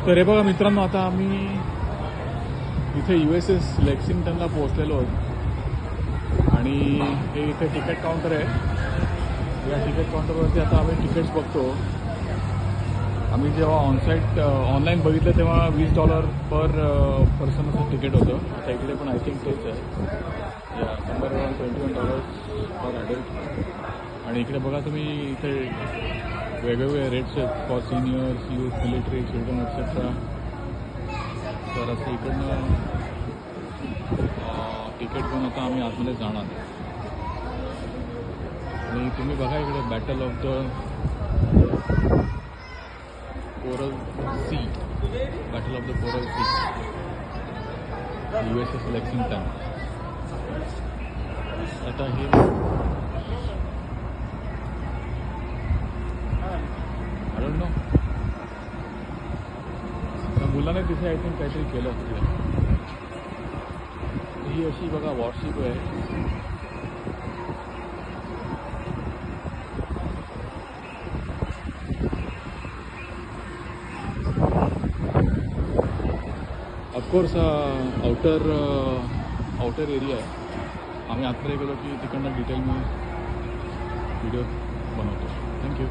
तर हे बघा मित्रांनो, आता आम्ही इथे USS लेक्सिंग्टनला पोहोचलेलो आहोत आणि हे इथे तिकीट काउंटर आहे. या तिकीट काउंटरवरती आता आम्ही तिकीट्स बघतो. आम्ही जेव्हा ऑनसाईट ऑनलाईन बघितलं तेव्हा $20 पर पर्सन असं तिकीट होतं. आता इकडे पण आय थिंक तेच आहे, या समोर $21 पर ॲडल्ट. आणि इकडे बघा तुम्ही, इथे वेगवेगळे रेट्स आहेत for seniors, youth, military, children etcetera. तर असं इकडनं तिकीट घेऊन आता आम्ही आतमध्ये जाणार. आणि तुम्ही बघा इकडे Battle of the Coral Sea, Battle of the Coral Sea, USS Lexington. आता हे आय डोंट नो, मुलाने तिथे आय थिंक काहीतरी केलं तिथे. ही अशी बघा वॉरशिप आहे. ऑफकोर्स आउटर एरिया आहे. आम्ही आतमध्ये गेलो की तिकडनं डिटेल मी व्हिडिओ बनवतो. थँक्यू.